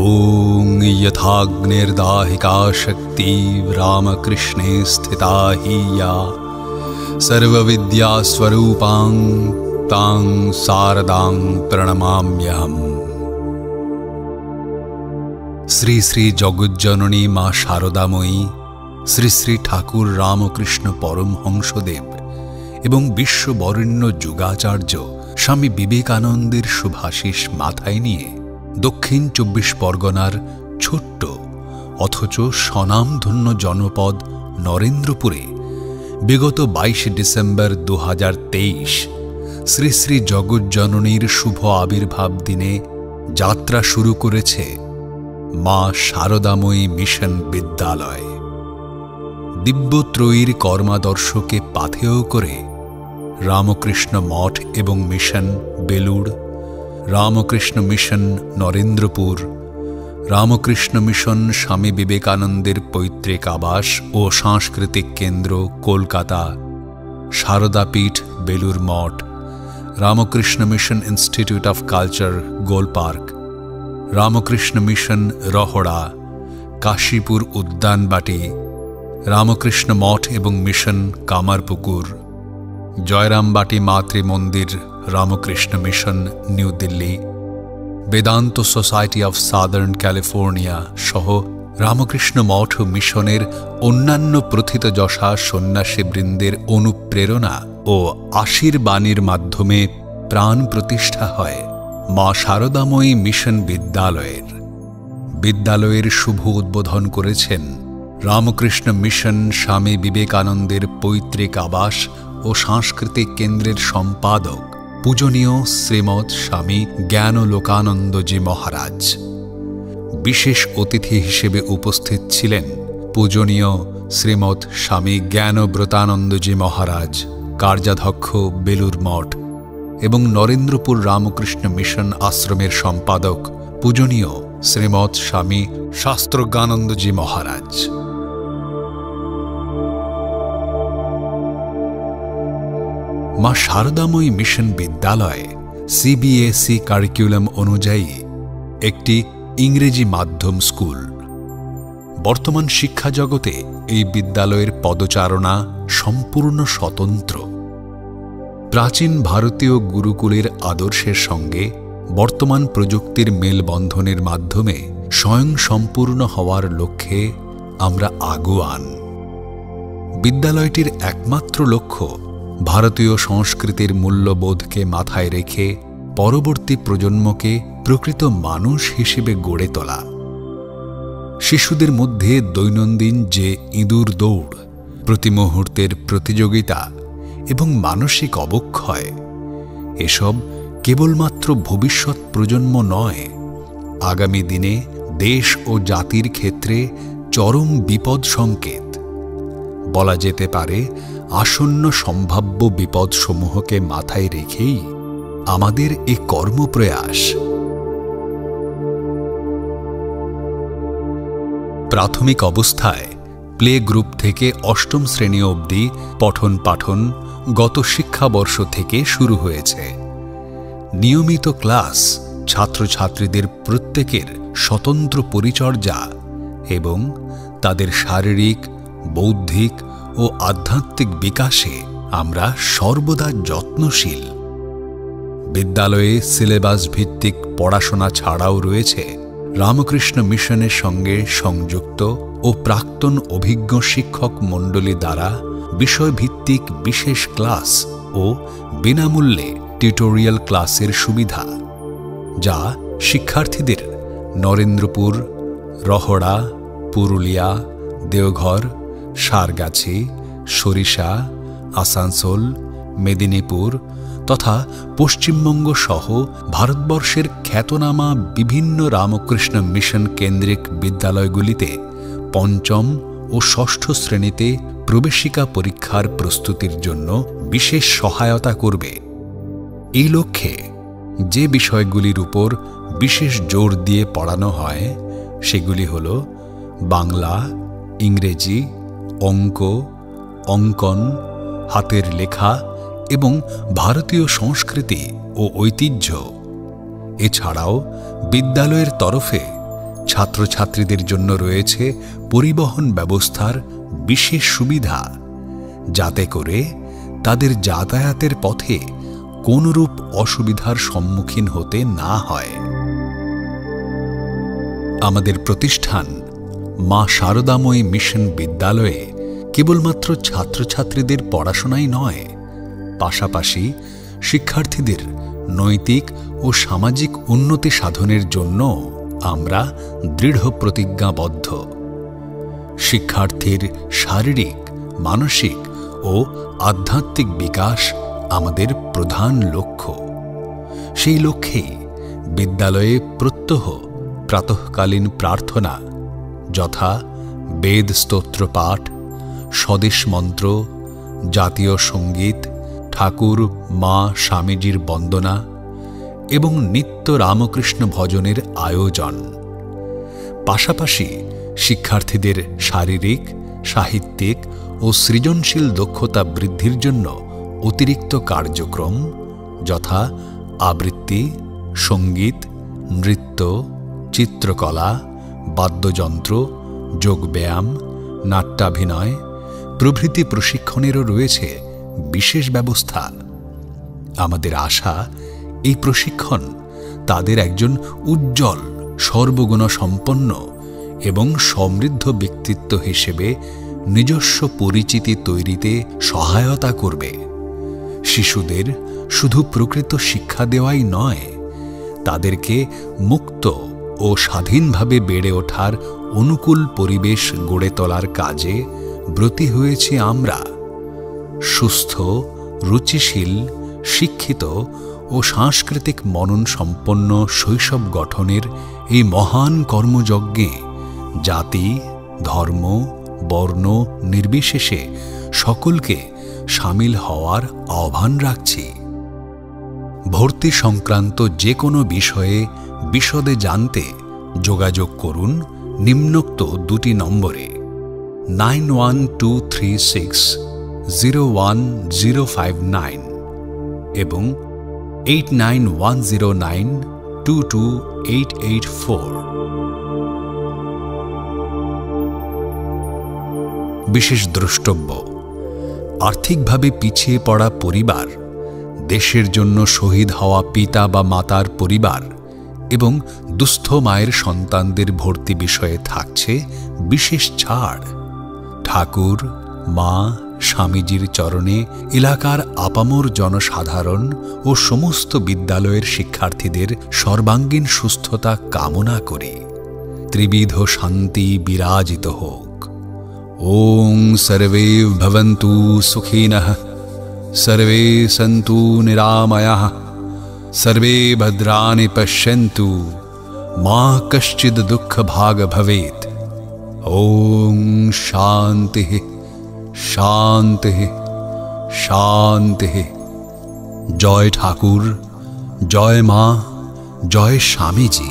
ॐ यथाग्निर्दाहिका शक्ति रामकृष्णे स्थिता हि या सर्वविद्यास्वरूपां तां शारदां प्रणमाम्यहम्। শ্রী শ্রী জগজ্জননী মা শারদাময়ী, শ্রী শ্রী ঠাকুর রামকৃষ্ণ পরমহংসদেব এবং বিশ্ববরেণ্য যুগাচার্য স্বামী বিবেকানন্দের শুভাশিস মাথায় নিয়ে দক্ষিণ ২৪ পরগনার ছোট্ট অথচ স্বনামধন্য জনপদ নরেন্দ্রপুরে বিগত ২২ ডিসেম্বর ২০২৩ শ্রী শ্রী জগজ্জননীর শুভ আবির্ভাব দিনে যাত্রা শুরু করেছে মা শারদাময়ী মিশন বিদ্যালয়। দিব্যত্রয়ীর কর্মাদর্শকে পাথেয় করে রামকৃষ্ণ মঠ এবং mission Belur, Ramakrishna mission Narendrapur, Ramakrishna mission Swami বিবেকানন্দের পৈতৃক আবাস ও সাংস্কৃতিক কেন্দ্র Kolkata, Saradapith Belur Math, Ramakrishna mission institute of culture Golpark, Ramakrishna mission Rahara, Kashipur Udyanbati, Ramakrishna Math এবং mission Kamarpukur, Jayrambati Matrimandir Ramakrishna mission new Delhi, Vedanta society of southern California সহ রামকৃষ্ণ মঠ ও মিশনের অন্যান্য প্রথিতযশা সন্ন্যাসীবৃন্দের অনুপ্রেরণা ও আশীর্বাণীর মাধ্যমে প্রাণ প্রতিষ্ঠা হয় মা শারদাময়ী মিশন বিদ্যালয়ের। বিদ্যালয়ের শুভ উদ্বোধন করেছেন রামকৃষ্ণ মিশন স্বামী বিবেকানন্দের পৈতৃক আবাস ও সাংস্কৃতিক কেন্দ্রের সম্পাদক পূজনীয় শ্রীমৎ স্বামী জ্ঞানলোকানন্দজি মহারাজ। বিশেষ অতিথি হিসেবে উপস্থিত ছিলেন পূজনীয় শ্রীমৎ স্বামী জ্ঞানব্রতানন্দজি মহারাজ, কার্যাধ্যক্ষ বেলুড় মঠ এবং নরেন্দ্রপুর রামকৃষ্ণ মিশন আশ্রমের সম্পাদক পূজনীয় শ্রীমৎ স্বামী শাস্ত্রজ্ঞানন্দজি মহারাজ। মা শারদাময়ী মিশন বিদ্যালয় সিবিএসই কারিকুলাম অনুযায়ী একটি ইংরেজি মাধ্যম স্কুল। বর্তমান শিক্ষা জগতে এই বিদ্যালয়ের পদচারণা সম্পূর্ণ স্বতন্ত্র। প্রাচীন ভারতীয় গুরুকুলের আদর্শের সঙ্গে বর্তমান প্রযুক্তির মেলবন্ধনের মাধ্যমে স্বয়ংসম্পূর্ণ হওয়ার লক্ষ্যে আমরা আগুয়ান। বিদ্যালয়টির একমাত্র লক্ষ্য ভারতীয় সংস্কৃতির মূল্যবোধকে মাথায় রেখে পরবর্তী প্রজন্মকে প্রকৃত মানুষ হিসেবে গড়ে তোলা। শিশুদের মধ্যে দৈনন্দিন যে ইঁদুর দৌড়, প্রতি মুহূর্তের প্রতিযোগিতা এবং মানসিক অবক্ষয়, এসব কেবলমাত্র ভবিষ্যৎ প্রজন্ম নয়, আগামী দিনে দেশ ও জাতির ক্ষেত্রে চরম বিপদ সংকেত। বলা যেতে পারে আসন্ন সম্ভাব্য বিপদসমূহকে মাথায় রেখেই আমাদের এ কর্মপ্রয়াস। প্রাথমিক অবস্থায় প্লে গ্রুপ থেকে অষ্টম শ্রেণী অবধি পঠন পাঠন গত শিক্ষাবর্ষ থেকে শুরু হয়েছে। নিয়মিত ক্লাস, ছাত্রছাত্রীদের প্রত্যেকের স্বতন্ত্র পরিচর্যা এবং তাদের শারীরিক, বৌদ্ধিক ও আধ্যাত্মিক বিকাশে আমরা সর্বদা যত্নশীল। বিদ্যালয়ে সিলেবাস ভিত্তিক পড়াশোনা ছাড়াও রয়েছে রামকৃষ্ণ মিশনের সঙ্গে সংযুক্ত ও প্রাক্তন অভিজ্ঞ শিক্ষক মণ্ডলী দ্বারা বিষয়ভিত্তিক বিশেষ ক্লাস ও বিনামূল্যে টিউটোরিয়াল ক্লাসের সুবিধা, যা শিক্ষার্থীদের নরেন্দ্রপুর, রহড়া, পুরুলিয়া, দেওঘর, সারগাছি, সরিষা, আসানসোল, মেদিনীপুর তথা পশ্চিমবঙ্গ সহ ভারতবর্ষের খ্যাতনামা বিভিন্ন রামকৃষ্ণ মিশন কেন্দ্রিক বিদ্যালয়গুলিতে পঞ্চম ও ষষ্ঠ শ্রেণীতে প্রবেশিকা পরীক্ষার প্রস্তুতির জন্য বিশেষ সহায়তা করবে। এই লক্ষ্যে যে বিষয়গুলির উপর বিশেষ জোর দিয়ে পড়ানো হয় সেগুলি হল বাংলা, ইংরেজি, অঙ্ক, অঙ্কন, হাতের লেখা এবং ভারতীয় সংস্কৃতি ও ঐতিহ্য। এছাড়াও বিদ্যালয়ের তরফে ছাত্রছাত্রীদের জন্য রয়েছে পরিবহন ব্যবস্থার বিশেষ সুবিধা, যাতে করে তাদের যাতায়াতের পথে কোনরূপ অসুবিধার সম্মুখীন হতে না হয়। আমাদের প্রতিষ্ঠান মা শারদাময়ী মিশন বিদ্যালয়ে কেবলমাত্র ছাত্রছাত্রীদের পড়াশোনাই নয়, পাশাপাশি শিক্ষার্থীদের নৈতিক ও সামাজিক উন্নতি সাধনের জন্য আমরা দৃঢ় প্রতিজ্ঞাবদ্ধ। শিক্ষার্থীর শারীরিক, মানসিক ও আধ্যাত্মিক বিকাশ আমাদের প্রধান লক্ষ্য। সেই লক্ষ্যেই বিদ্যালয়ে প্রত্যহ প্রাতঃকালীন প্রার্থনা যথা বেদ স্তোত্র পাঠ, স্বদেশ মন্ত্র, জাতীয় সঙ্গীত, ঠাকুর মা স্বামীজির বন্দনা এবং নিত্য রামকৃষ্ণ ভজনের আয়োজন, পাশাপাশি শিক্ষার্থীদের শারীরিক, সাহিত্যিক ও সৃজনশীল দক্ষতা বৃদ্ধির জন্য অতিরিক্ত কার্যক্রম যথা আবৃত্তি, সঙ্গীত, নৃত্য, চিত্রকলা, বাদ্যযন্ত্র, যোগব্যায়াম, নাট্যাভিনয় প্রভৃতি প্রশিক্ষণেরও রয়েছে বিশেষ ব্যবস্থা। আমাদের আশা এই প্রশিক্ষণ তাদের একজন উজ্জ্বল, সর্বগুণ সম্পন্ন এবং সমৃদ্ধ ব্যক্তিত্ব হিসেবে নিজস্ব পরিচিতি তৈরিতে সহায়তা করবে। শিশুদের শুধু প্রকৃত শিক্ষা দেওয়াই নয়, তাদেরকে মুক্ত ও স্বাধীনভাবে বেড়ে ওঠার অনুকূল পরিবেশ গড়ে তোলার কাজে ব্রতী হয়েছি আমরা। সুস্থ, রুচিশীল, শিক্ষিত ও সাংস্কৃতিক মনন সম্পন্ন শৈশব গঠনের এই মহান কর্মযজ্ঞে জাতি, ধর্ম, বর্ণ নির্বিশেষে সকলকে সামিল হওয়ার আহ্বান রাখছি। ভর্তি সংক্রান্ত যে কোনো বিষয়ে বিশদে জানতে যোগাযোগ করুন নিম্নোক্ত দুটি নম্বরে 9123601059 এবং 8910922884। বিশেষ দ্রষ্টব্য: আর্থিকভাবে পিছিয়ে পড়া পরিবার, দেশের জন্য শহীদ হওয়া পিতা বা মাতার পরিবার এবং দুস্থ মায়ের সন্তানদের ভর্তি বিষয়ে থাকছে বিশেষ ছাড়। ঠাকুর মা স্বামীজির চরণে এলাকার আপামর জনসাধারণ ও সমস্ত বিদ্যালয়ের শিক্ষার্থীদের সর্বাঙ্গীন সুস্থতা কামনা করে ত্রিবিধ শান্তি বিরাজিত হোক। ওং সর্বে ভবন্তু সুখিনঃ, সর্বে সন্তু নিরাময়াঃ, সর্বে ভদ্রাণি পশ্যন্তু, মা কশ্চিদ দুঃখ ভাগ ভবেৎ। ওং শান্তি শান্তি শান্তি। জয় ঠাকুর, জয় মা, জয় স্বামীজি।